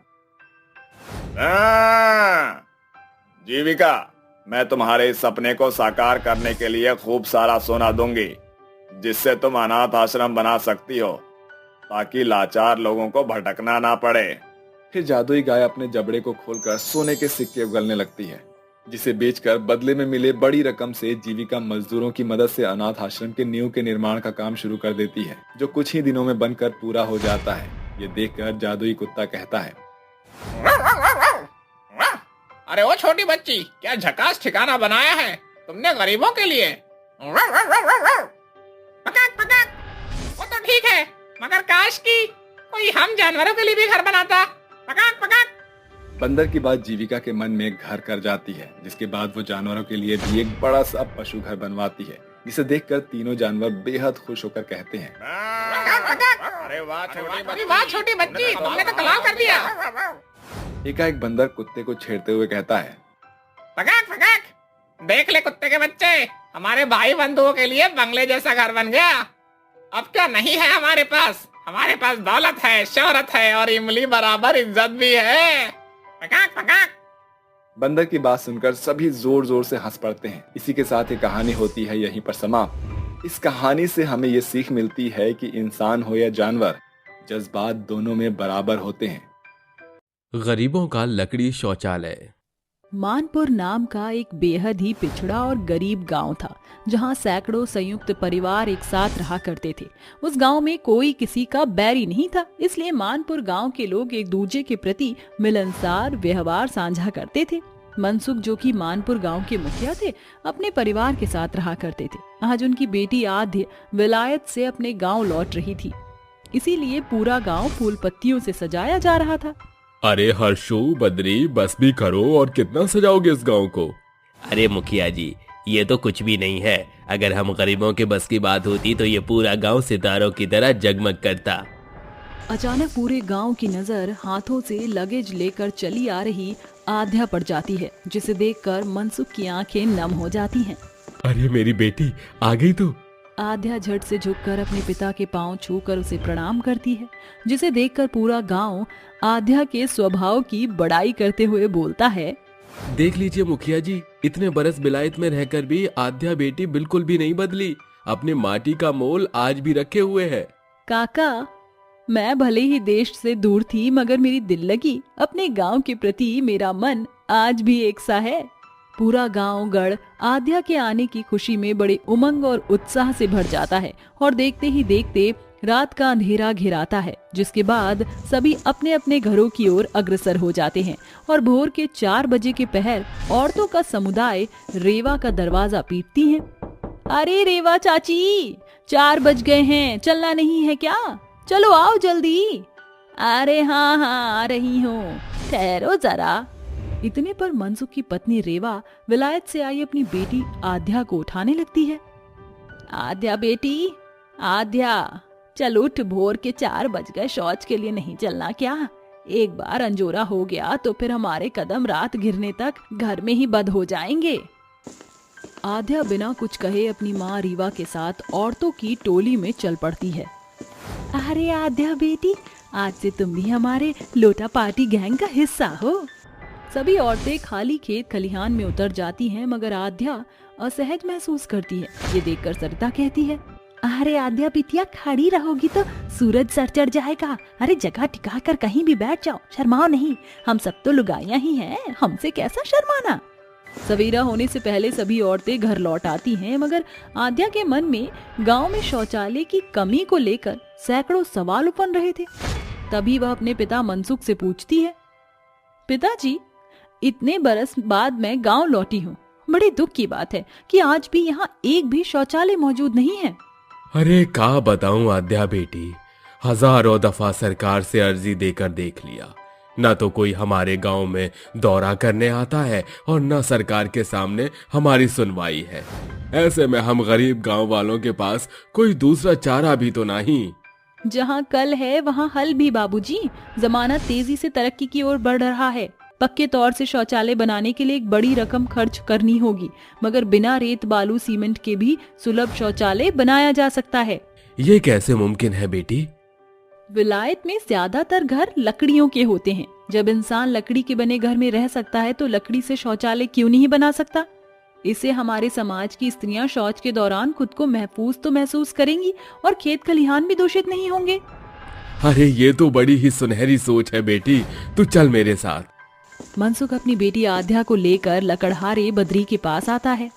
जीविका, मैं तुम्हारे इस सपने को साकार करने के लिए खूब सारा सोना दूंगी, जिससे तुम अनाथ आश्रम बना सकती हो, ताकि लाचार लोगों को भटकना ना पड़े। फिर जादुई गाय अपने जबड़े को खोलकर सोने के सिक्के उगलने लगती है, जिसे बेचकर बदले में मिले बड़ी रकम से जीविका मजदूरों की मदद से अनाथ आश्रम के नींव के निर्माण का काम शुरू कर देती है, जो कुछ ही दिनों में बनकर पूरा हो जाता है। ये देखकर जादुई कुत्ता कहता है, अरे ओ छोटी बच्ची, क्या झकास ठिकाना बनाया है तुमने गरीबों के लिए। पकाक पकाक, वो तो ठीक है, मगर काश की कोई हम जानवरों के लिए भी घर बनाता। पकाक पकाक। बंदर की बात जीविका के मन में घर कर जाती है, जिसके बाद वो जानवरों के लिए भी एक बड़ा सा पशु घर बनवाती है, जिसे देखकर तीनों जानवर बेहद खुश होकर कहते हैं, अरे वाह छोटी बच्ची, तुमने तो कमाल कर दिया। एकाएक बंदर कुत्ते को छेड़ते हुए कहता है, पकाक पकाक, देख ले कुत्ते के बच्चे, हमारे भाई बंधुओं के लिए बंगले जैसा घर बन गया। अब क्या नहीं है हमारे पास दौलत है, शोहरत है और इमली बराबर इज्जत भी है। पकाक पकाक। बंदर की बात सुनकर सभी जोर जोर से हंस पड़ते हैं। इसी के साथ ये कहानी होती है यहीं पर समाप्त। इस कहानी से हमें ये सीख मिलती है कि इंसान हो या जानवर, जज्बात दोनों में बराबर होते हैं। गरीबों का लकड़ी शौचालय। मानपुर नाम का एक बेहद ही पिछड़ा और गरीब गांव था, जहां सैकड़ों संयुक्त परिवार एक साथ रहा करते थे। उस गांव में कोई किसी का बैरी नहीं था, इसलिए मानपुर गांव के लोग एक दूसरे के प्रति मिलनसार व्यवहार साझा करते थे। मनसुख, जो कि मानपुर गांव के मुखिया थे, अपने परिवार के साथ रहा करते थे। आज उनकी बेटी आद्य विलायत से अपने गाँव लौट रही थी, इसीलिए पूरा गाँव फूल पत्तियों से सजाया जा रहा था। अरे हर्षू, बद्री, बस भी करो, और कितना सजाओगे इस गांव को। अरे मुखिया जी, ये तो कुछ भी नहीं है। अगर हम गरीबों के बस की बात होती तो ये पूरा गांव सितारों की तरह जगमग करता। अचानक पूरे गांव की नजर हाथों से लगेज लेकर चली आ रही आध्या पड़ जाती है, जिसे देखकर मनसुख की आंखें नम हो जाती हैं। अरे मेरी बेटी आ गई तू। आध्या झट से झुककर अपने पिता के पांव छूकर उसे प्रणाम करती है, जिसे देखकर पूरा गांव आध्या के स्वभाव की बड़ाई करते हुए बोलता है, देख लीजिए मुखिया जी, इतने बरस विलायत में रहकर भी आध्या बेटी बिल्कुल भी नहीं बदली। अपने माटी का मोल आज भी रखे हुए है। काका, मैं भले ही देश से दूर थी, मगर मेरी दिल लगी अपने गांव के प्रति मेरा मन आज भी एक सा है। पूरा गांव गढ़ आध्या के आने की खुशी में बड़े उमंग और उत्साह से भर जाता है, और देखते ही देखते रात का अंधेरा घिराता है, जिसके बाद सभी अपने अपने घरों की ओर अग्रसर हो जाते हैं। और भोर के 4 बजे के पहर औरतों का समुदाय रेवा का दरवाजा पीटती है। अरे रेवा चाची, 4 बज गए हैं, चलना नहीं है क्या? चलो आओ जल्दी। अरे हाँ आ रही हूँ, ठहरो जरा। इतने पर मनसुख की पत्नी रेवा विलायत से आई अपनी बेटी आध्या को उठाने लगती है। आध्या बेटी, आध्या चल उठ, भोर के 4 बज गए, शौच के लिए नहीं चलना क्या? एक बार अंजोरा हो गया तो फिर हमारे कदम रात गिरने तक घर में ही बंद हो जाएंगे। आध्या बिना कुछ कहे अपनी माँ रीवा के साथ औरतों की टोली में चल पड़ती है। अरे आध्या बेटी, आज से तुम भी हमारे लोटा पार्टी गैंग का हिस्सा हो। सभी औरतें खाली खेत खलिहान में उतर जाती हैं, मगर आध्या असहज महसूस करती है। ये देखकर सरिता कहती है, अरे आध्या बिटिया, खड़ी रहोगी तो सूरज सर चढ़ जाएगा। अरे जगह टिका कर कहीं भी बैठ जाओ, शर्माओ नहीं, हम सब तो लुगाइयां ही हैं, हमसे कैसा शर्माना। सवेरा होने से पहले सभी औरतें घर लौट आती हैं, मगर आध्या के मन में गांव में शौचालय की कमी को लेकर सैकड़ों सवाल उपन रहे थे। तभी वह अपने पिता मनसुख से पूछती है, पिताजी, इतने बरस बाद मैं गांव लौटी हूँ। बड़े दुख की बात है कि आज भी यहाँ एक भी शौचालय मौजूद नहीं है। अरे का बताऊं आद्या बेटी, हजारों दफा सरकार से अर्जी देकर देख लिया, न तो कोई हमारे गांव में दौरा करने आता है और न सरकार के सामने हमारी सुनवाई है। ऐसे में हम गरीब गांव वालों के पास कोई दूसरा चारा भी तो नहीं। जहाँ कल है वहाँ हल भी बाबूजी। जमाना तेजी से तरक्की की ओर बढ़ रहा है। पक्के तौर से शौचालय बनाने के लिए एक बड़ी रकम खर्च करनी होगी, मगर बिना रेत बालू सीमेंट के भी सुलभ शौचालय बनाया जा सकता है। ये कैसे मुमकिन है बेटी? विलायत में ज्यादातर घर लकड़ियों के होते हैं। जब इंसान लकड़ी के बने घर में रह सकता है तो लकड़ी से शौचालय क्यों नहीं बना सकता? इससे हमारे समाज की स्त्रियां शौच के दौरान खुद को महफूज तो महसूस करेंगी और खेत खलिहान भी दूषित नहीं होंगे। अरे ये तो बड़ी ही सुनहरी सोच है बेटी, तू चल मेरे साथ। मनसुख अपनी बेटी आध्या को लेकर लकड़हारे बद्री के पास आता है।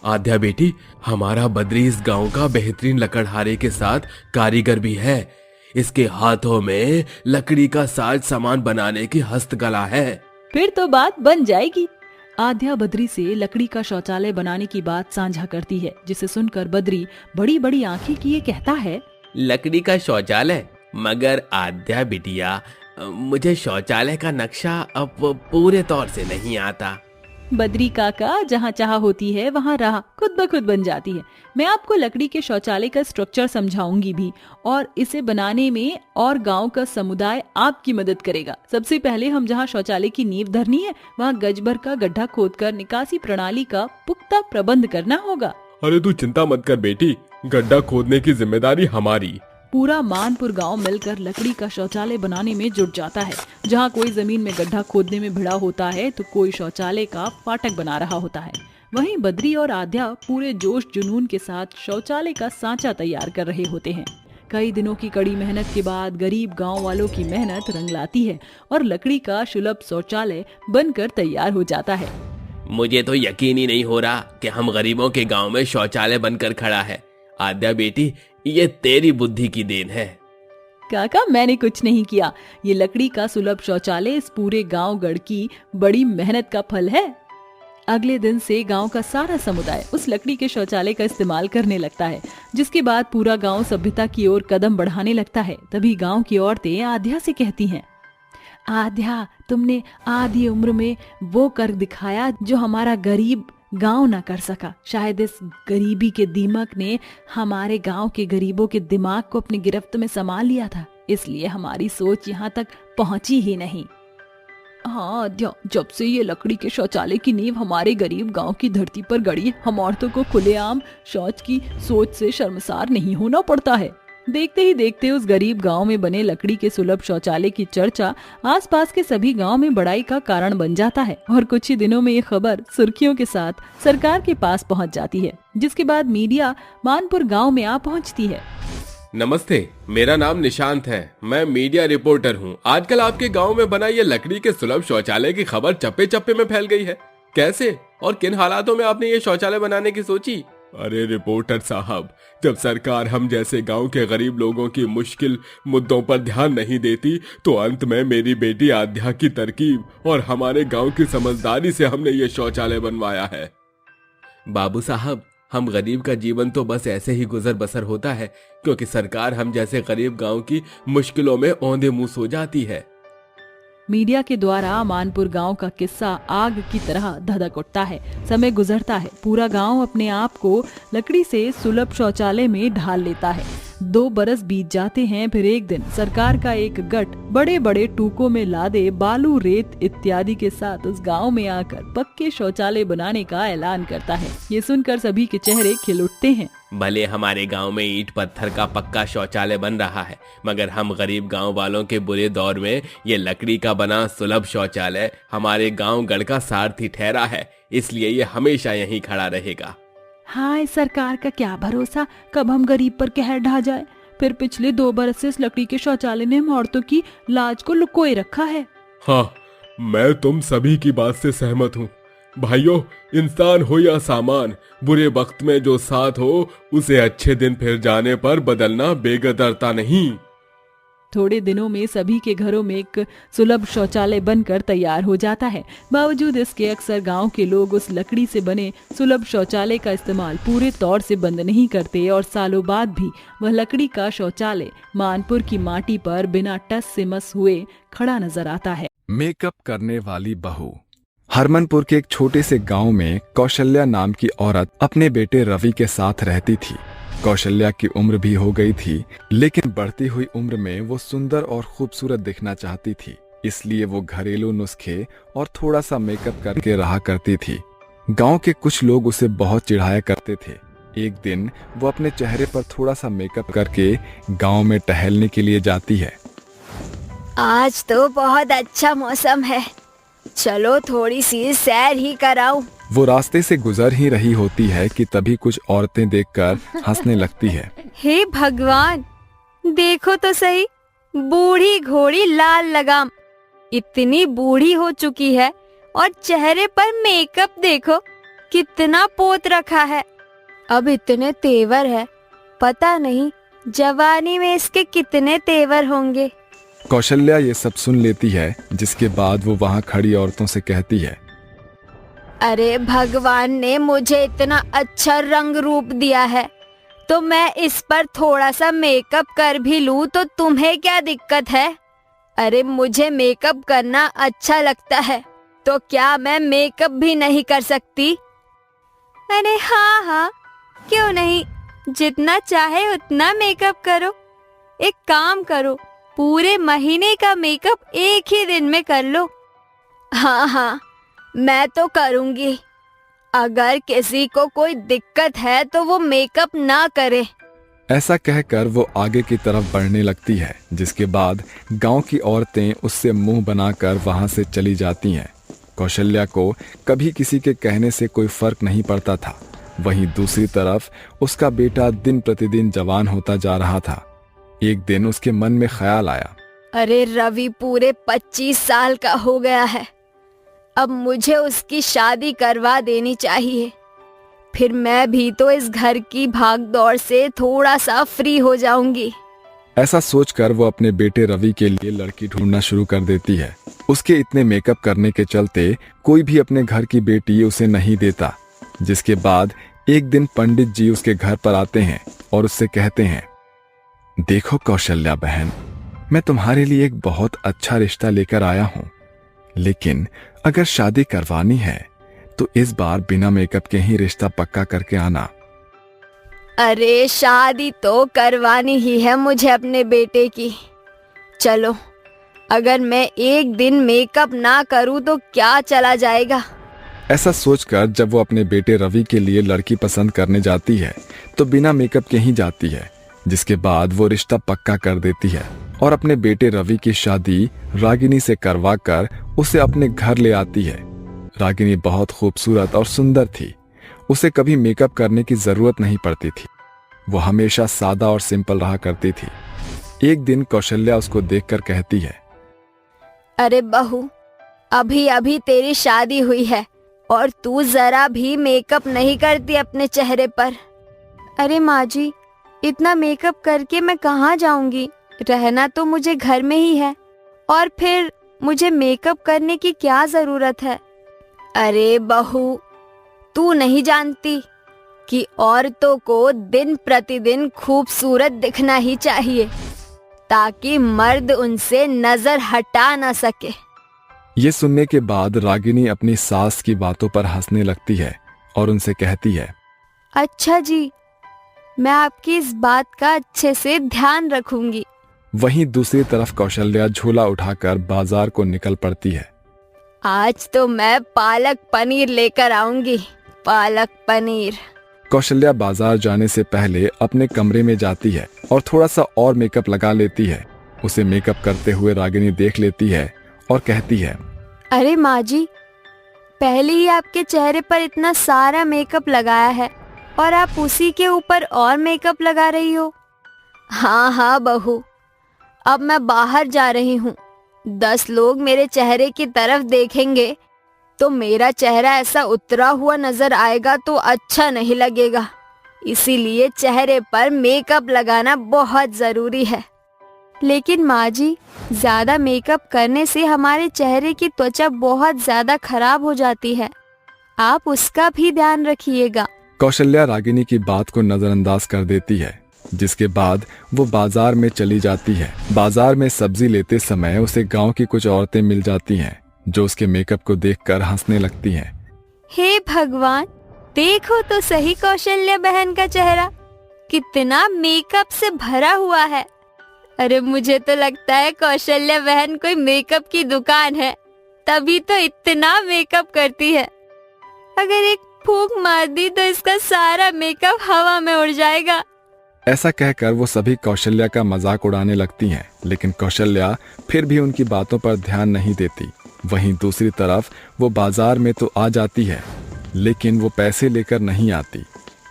आध्या बेटी, हमारा बद्री इस गांव का बेहतरीन लकड़हारे के साथ कारीगर भी है। इसके हाथों में लकड़ी का साज सामान बनाने की हस्तकला है। फिर तो बात बन जाएगी। आद्या बद्री से लकड़ी का शौचालय बनाने की बात साझा करती है, जिसे सुनकर बद्री बड़ी बड़ी आंखें किए कहता है, लकड़ी का शौचालय? मगर आद्या बिटिया, मुझे शौचालय का नक्शा अब पूरे तौर से नहीं आता। बद्री काका जहाँ चाह होती है वहाँ राह खुद ब खुद बन जाती है। मैं आपको लकड़ी के शौचालय का स्ट्रक्चर समझाऊंगी भी, और इसे बनाने में और गांव का समुदाय आपकी मदद करेगा। सबसे पहले हम जहाँ शौचालय की नींव धरनी है वहाँ गज भर का गड्ढा खोदकर निकासी प्रणाली का पुख्ता प्रबंध करना होगा। अरे तू चिंता मत कर बेटी, गड्ढा खोदने की जिम्मेदारी हमारी। पूरा मानपुर गांव मिलकर लकड़ी का शौचालय बनाने में जुट जाता है। जहां कोई जमीन में गड्ढा खोदने में भिड़ा होता है तो कोई शौचालय का फाटक बना रहा होता है। वहीं बद्री और आद्या पूरे जोश जुनून के साथ शौचालय का सांचा तैयार कर रहे होते हैं। कई दिनों की कड़ी मेहनत के बाद गरीब गांव वालों की मेहनत रंग लाती है और लकड़ी का सुलभ शौचालय बनकर तैयार हो जाता है। मुझे तो यकीन ही नहीं हो रहा कि हम गरीबों के गांव में शौचालय बनकर खड़ा है। आद्या बेटी, ये तेरी बुद्धि की देन है। काका, मैंने कुछ नहीं किया। ये लकड़ी का सुलभ शौचालय इस पूरे गांव गढ़ की बड़ी मेहनत का फल है। अगले दिन से गांव का सारा समुदाय उस लकड़ी के शौचालय का इस्तेमाल करने लगता है, जिसके बाद पूरा गांव सभ्यता की ओर कदम बढ़ाने लगता है। तभी गांव की औरतें आद्या से कहती हैं, आद्या, तुमने आधी उम्र में वो कर दिखाया जो हमारा गरीब गांव ना कर सका। शायद इस गरीबी के दीमक ने हमारे गांव के गरीबों के दिमाग को अपनी गिरफ्त में संभाल लिया था, इसलिए हमारी सोच यहाँ तक पहुंची ही नहीं। हाँ, जब से ये लकड़ी के शौचालय की नींव हमारे गरीब गांव की धरती पर गड़ी, हम औरतों को खुलेआम शौच की सोच से शर्मसार नहीं होना पड़ता है। देखते ही देखते उस गरीब गांव में बने लकड़ी के सुलभ शौचालय की चर्चा आसपास के सभी गांव में बड़ाई का कारण बन जाता है और कुछ ही दिनों में ये खबर सुर्खियों के साथ सरकार के पास पहुंच जाती है, जिसके बाद मीडिया मानपुर गांव में आ पहुंचती है। नमस्ते, मेरा नाम निशांत है। मैं मीडिया रिपोर्टर हूँ। आजकल आपके गांव में बना ये लकड़ी के सुलभ शौचालय की खबर चप्पे चप्पे में फैल गई है। कैसे और किन हालातों में आपने ये शौचालय बनाने की सोची? अरे रिपोर्टर साहब, जब सरकार हम जैसे गांव के गरीब लोगों की मुश्किल मुद्दों पर ध्यान नहीं देती तो अंत में मेरी बेटी आद्या की तरकीब और हमारे गांव की समझदारी से हमने ये शौचालय बनवाया है। बाबू साहब, हम गरीब का जीवन तो बस ऐसे ही गुजर बसर होता है क्योंकि सरकार हम जैसे गरीब गांव की मुश्किलों में औंधे मुंह सो जाती है। मीडिया के द्वारा मानपुर गांव का किस्सा आग की तरह धधक उठता है। समय गुजरता है, पूरा गांव अपने आप को लकड़ी से सुलभ शौचालय में ढाल लेता है। 2 बरस बीत जाते हैं। फिर एक दिन सरकार का एक गठ बड़े बड़े टूकों में लादे बालू, रेत इत्यादि के साथ उस गांव में आकर पक्के शौचालय बनाने का ऐलान करता है। ये सुनकर सभी के चेहरे खिल उठते हैं। भले हमारे गांव में ईंट पत्थर का पक्का शौचालय बन रहा है, मगर हम गरीब गांव वालों के बुरे दौर में ये लकड़ी का बना सुलभ शौचालय हमारे गांव गढ़ का सारथी ठहरा है, इसलिए ये हमेशा यहीं खड़ा रहेगा। हाय, सरकार का क्या भरोसा, कब हम गरीब पर कहर ढा जाए। फिर पिछले 2 बरस से इस लकड़ी के शौचालय ने हम औरतों की लाज को लुकोए रखा है। हाँ, मैं तुम सभी की बात से सहमत हूँ। भाइयों, इंसान हो या सामान, बुरे वक्त में जो साथ हो उसे अच्छे दिन फिर जाने पर बदलना बेगदरता नहीं। थोड़े दिनों में सभी के घरों में एक सुलभ शौचालय बनकर तैयार हो जाता है। बावजूद इसके अक्सर गांव के लोग उस लकड़ी से बने सुलभ शौचालय का इस्तेमाल पूरे तौर से बंद नहीं करते और सालों बाद भी वह लकड़ी का शौचालय मानपुर की माटी पर बिना टस से मस हुए खड़ा नजर आता है। मेकअप करने वाली बहू। हरमनपुर के एक छोटे से गांव में कौशल्या नाम की औरत अपने बेटे रवि के साथ रहती थी। कौशल्या की उम्र भी हो गई थी, लेकिन बढ़ती हुई उम्र में वो सुंदर और खूबसूरत दिखना चाहती थी, इसलिए वो घरेलू नुस्खे और थोड़ा सा मेकअप करके रहा करती थी। गांव के कुछ लोग उसे बहुत चिढ़ाया करते थे। एक दिन वो अपने चेहरे पर थोड़ा सा मेकअप करके गांव में टहलने के लिए जाती है। आज तो बहुत अच्छा मौसम है, चलो थोड़ी सी सैर ही कराऊं। वो रास्ते से गुजर ही रही होती है कि तभी कुछ औरतें देखकर हंसने लगती है। हे भगवान, देखो तो सही, बूढ़ी घोड़ी लाल लगाम, इतनी बूढ़ी हो चुकी है और चेहरे पर मेकअप देखो कितना पोत रखा है। अब इतने तेवर है, पता नहीं जवानी में इसके कितने तेवर होंगे। कौशल्या ये सब सुन लेती है, जिसके बाद वो वहाँ खड़ी औरतों से कहती है, अरे भगवान ने मुझे इतना अच्छा रंग रूप दिया है, तो मैं इस पर थोड़ा सा मेकअप कर भी लूं तो तुम्हें क्या दिक्कत है? अरे मुझे मेकअप करना अच्छा लगता है, तो क्या मैं मेकअप भी नहीं कर सकती? अरे हाँ हाँ, क्यों नहीं, जितना चाहे उतना मेकअप करो। एक काम करो, पूरे महीने का मेकअप एक ही दिन में कर लो। हाँ हाँ, मैं तो करूँगी। अगर किसी को कोई दिक्कत है तो वो मेकअप ना करे। ऐसा कहकर वो आगे की तरफ बढ़ने लगती है, जिसके बाद गांव की औरतें उससे मुंह बनाकर वहां से चली जाती हैं। कौशल्या को कभी किसी के कहने से कोई फर्क नहीं पड़ता था। वहीं दूसरी तरफ उसका बेटा दिन प्रतिदिन जवान होता जा रहा था। एक दिन उसके मन में ख्याल आया, अरे रवि पूरे 25 साल का हो गया है, अब मुझे उसकी शादी करवा देनी चाहिए। फिर मैं भी तो इस घर की भागदौड़ से थोड़ा सा फ्री हो जाऊंगी। ऐसा सोचकर वो अपने बेटे रवि के लिए लड़की ढूंढना शुरू कर देती है। उसके इतने मेकअप करने के चलते कोई भी अपने घर की बेटी उसे नहीं देता। जिसके बाद एक दिन पंडित जी उसके घर पर आते हैं और उससे कहते हैं, देखो कौशल्या बहन, मैं तुम्हारे लिए एक बहुत अच्छा रिश्ता लेकर आया हूँ, लेकिन अगर शादी करवानी है तो इस बार बिना मेकअप के ही रिश्ता पक्का करके आना। अरे शादी तो करवानी ही है मुझे अपने बेटे की। चलो, अगर मैं एक दिन मेकअप ना करूं तो क्या चला जाएगा। ऐसा सोचकर जब वो अपने बेटे रवि के लिए लड़की पसंद करने जाती है तो बिना मेकअप के ही जाती है। जिसके बाद वो रिश्ता पक्का कर देती है और अपने बेटे रवि की शादी रागिनी से करवाकर उसे अपने घर ले आती है। रागिनी बहुत खूबसूरत और सुंदर थी। उसे कभी मेकअप करने की जरूरत नहीं पड़ती थी। वो हमेशा सादा और सिंपल रहा करती थी। एक दिन कौशल्या उसको देखकर कहती है, अरे बहू, अभी अभी तेरी शादी हुई है और तू जरा भी मेकअप नहीं करती अपने चेहरे पर। अरे माँ जी, इतना मेकअप करके मैं कहाँ जाऊंगी? रहना तो मुझे घर में ही है, और फिर मुझे मेकअप करने की क्या जरूरत है? अरे बहू, तू नहीं जानती कि औरतों को दिन प्रतिदिन खूबसूरत दिखना ही चाहिए ताकि मर्द उनसे नजर हटा ना सके। ये सुनने के बाद रागिनी अपनी सास की बातों पर हंसने लगती है और उनसे कहती है, अच्छा जी, मैं आपकी इस बात का अच्छे से ध्यान रखूंगी। वहीं दूसरी तरफ कौशल्या झोला उठाकर बाजार को निकल पड़ती है। आज तो मैं पालक पनीर लेकर आऊंगी, पालक पनीर। कौशल्या बाजार जाने से पहले अपने कमरे में जाती है और थोड़ा सा और मेकअप लगा लेती है। उसे मेकअप करते हुए रागिनी देख लेती है और कहती है, अरे माँ जी, पहले ही आपके चेहरे पर इतना सारा मेकअप लगाया है और आप उसी के ऊपर और मेकअप लगा रही हो। हाँ हाँ बहू, अब मैं बाहर जा रही हूँ। 10 लोग मेरे चेहरे की तरफ देखेंगे तो मेरा चेहरा ऐसा उतरा हुआ नजर आएगा तो अच्छा नहीं लगेगा। इसीलिए चेहरे पर मेकअप लगाना बहुत जरूरी है। लेकिन माँ जी, ज्यादा मेकअप करने से हमारे चेहरे की त्वचा बहुत ज्यादा खराब हो जाती है, आप उसका भी ध्यान रखिएगा। कौशल्या रागिनी की बात को नजरअंदाज कर देती है। जिसके बाद वो बाजार में चली जाती है। बाजार में सब्जी लेते समय उसे गांव की कुछ औरतें मिल जाती हैं, जो उसके मेकअप को देखकर हंसने लगती हैं। हे भगवान, देखो तो सही कौशल्या बहन का चेहरा कितना मेकअप से भरा हुआ है। अरे मुझे तो लगता है कौशल्या बहन कोई मेकअप की दुकान है, तभी तो इतना मेकअप करती है। अगर एक फूंक मार दी तो इसका सारा मेकअप हवा में उड़ जाएगा। ऐसा कहकर वो सभी कौशल्या का मजाक उड़ाने लगती हैं, लेकिन कौशल्या फिर भी उनकी बातों पर ध्यान नहीं देती। वहीं दूसरी तरफ वो बाजार में तो आ जाती है, लेकिन वो पैसे लेकर नहीं आती,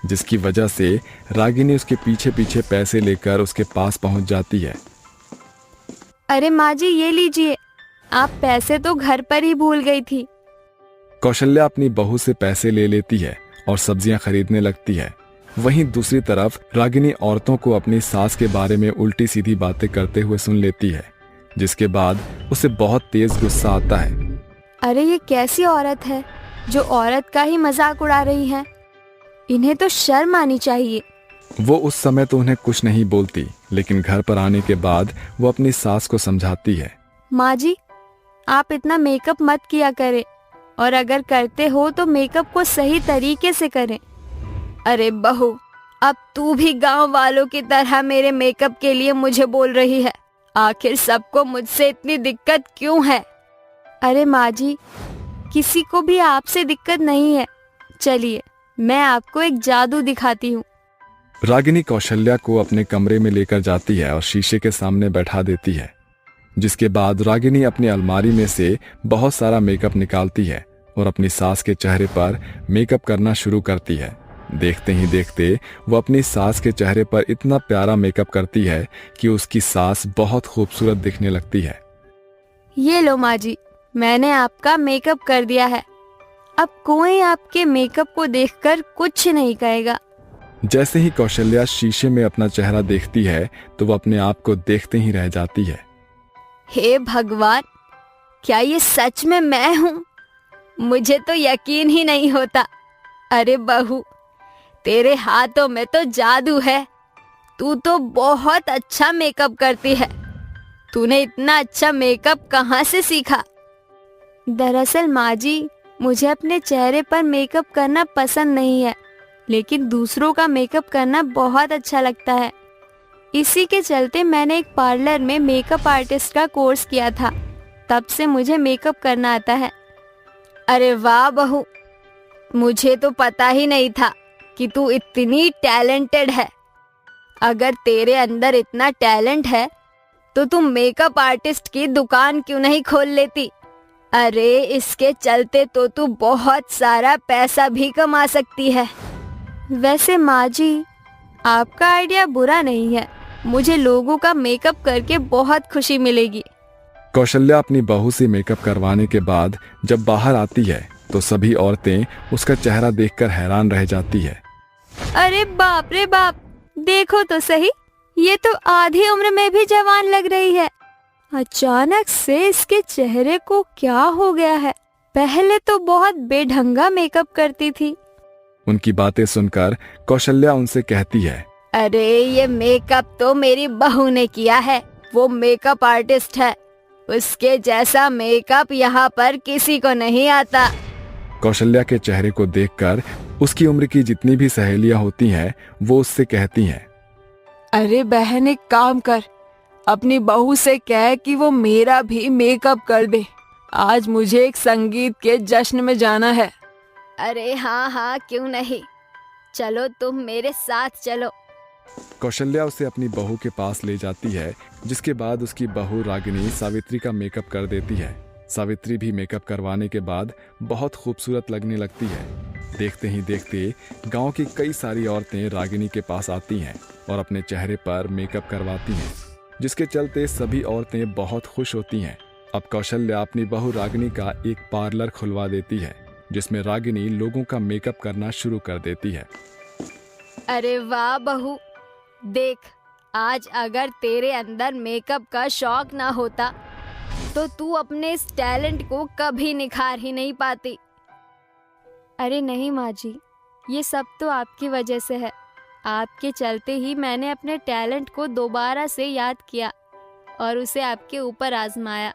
जिसकी वजह से रागिनी उसके पीछे पीछे पैसे लेकर उसके पास पहुंच जाती है। अरे माँ जी, ये लीजिए, आप पैसे तो घर पर ही भूल गई थी। कौशल्या अपनी बहू से पैसे ले लेती है और सब्जियां खरीदने लगती है। वहीं दूसरी तरफ रागिनी औरतों को अपनी सास के बारे में उल्टी सीधी बातें करते हुए सुन लेती है, जिसके बाद उसे बहुत तेज गुस्सा आता है। अरे ये कैसी औरत है जो औरत का ही मजाक उड़ा रही हैं। इन्हें तो शर्म आनी चाहिए। वो उस समय तो उन्हें कुछ नहीं बोलती, लेकिन घर पर आने के बाद वो अपनी सास को समझाती है। माँ जी, आप इतना मेकअप मत किया करें, और अगर करते हो तो मेकअप को सही तरीके से करें। अरे बहू, अब तू भी गांव वालों की तरह मेरे मेकअप के लिए मुझे बोल रही है। आखिर सबको मुझसे इतनी दिक्कत क्यों है? अरे माँ जी, किसी को भी आपसे दिक्कत नहीं है। चलिए, मैं आपको एक जादू दिखाती हूँ। रागिनी कौशल्या को अपने कमरे में लेकर जाती है और शीशे के सामने बैठा देती है, जिसके बाद रागिनी अपनी अलमारी में से बहुत सारा मेकअप निकालती है और अपनी सास के चेहरे पर मेकअप करना शुरू करती है। देखते ही देखते वो अपनी सास के चेहरे पर इतना प्यारा मेकअप करती है कि उसकी सास बहुत खूबसूरत दिखने लगती है। ये लो माँ जी, मैंने आपका मेकअप कर दिया है। अब कोई आपके मेकअप को देखकर कुछ नहीं कहेगा। जैसे ही कौशल्या शीशे में अपना चेहरा देखती है तो वो अपने आप को देखते ही रह जाती है। हे भगवान, क्या ये सच में मैं हूँ? मुझे तो यकीन ही नहीं होता। अरे बहू, तेरे हाथों में तो जादू है। तू तो बहुत अच्छा मेकअप करती है। तूने इतना अच्छा मेकअप कहाँ से सीखा? दरअसल माँ जी, मुझे अपने चेहरे पर मेकअप करना पसंद नहीं है, लेकिन दूसरों का मेकअप करना बहुत अच्छा लगता है। इसी के चलते मैंने एक पार्लर में मेकअप आर्टिस्ट का कोर्स किया था। तब से मुझे मेकअप करना आता है। अरे वाह बहू, मुझे तो पता ही नहीं था कि तू इतनी टैलेंटेड है। अगर तेरे अंदर इतना टैलेंट है तो तू मेकअप आर्टिस्ट की दुकान क्यों नहीं खोल लेती? अरे इसके चलते तो तू बहुत सारा पैसा भी कमा सकती है। वैसे माँ जी, आपका आइडिया बुरा नहीं है। मुझे लोगों का मेकअप करके बहुत खुशी मिलेगी। कौशल्या अपनी बहू से मेकअप करवाने के बाद जब बाहर आती है तो सभी औरतें उसका चेहरा देखकर हैरान रह जाती है। अरे बाप रे बाप, देखो तो सही, ये तो आधी उम्र में भी जवान लग रही है। अचानक से इसके चेहरे को क्या हो गया है? पहले तो बहुत बेढंगा मेकअप करती थी। उनकी बातें सुनकर कौशल्या उनसे कहती है, अरे ये मेकअप तो मेरी बहू ने किया है। वो मेकअप आर्टिस्ट है। उसके जैसा मेकअप यहाँ पर किसी को नहीं आता। कौशल्या के चेहरे को देखकर उसकी उम्र की जितनी भी सहेलियां होती हैं वो उससे कहती हैं, अरे बहन, एक काम कर, अपनी बहू से कह कि वो मेरा भी मेकअप कर दे। आज मुझे एक संगीत के जश्न में जाना है। अरे हाँ हाँ, क्यों नहीं, चलो तुम मेरे साथ चलो। कौशल्या उसे अपनी बहू के पास ले जाती है, जिसके बाद उसकी बहू रागिनी सावित्री का मेकअप कर देती है। सावित्री भी मेकअप करवाने के बाद बहुत खूबसूरत लगने लगती है। देखते ही देखते गांव की कई सारी औरतें रागिनी के पास आती हैं और अपने चेहरे पर मेकअप करवाती हैं, जिसके चलते सभी औरतें बहुत खुश होती हैं। अब कौशल्या अपनी बहू रागिनी का एक पार्लर खुलवा देती है, जिसमें रागिनी लोगों का मेकअप करना शुरू कर देती है। अरे वाह बहू, देख, आज अगर तेरे अंदर मेकअप का शौक ना होता तो तू अपने इस टैलेंट को कभी निखार ही नहीं पाती। अरे नहीं माँ जी, ये सब तो आपकी वजह से है। आपके चलते ही मैंने अपने टैलेंट को दोबारा से याद किया और उसे आपके ऊपर आजमाया।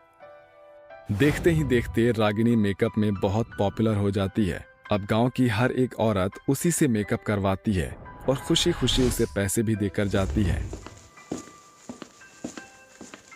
देखते ही देखते रागिनी मेकअप में बहुत पॉपुलर हो जाती है। अब गांव की हर एक औरत उसी से मेकअप करवाती है और खुशी खुशी उसे पैसे भी देकर जाती है।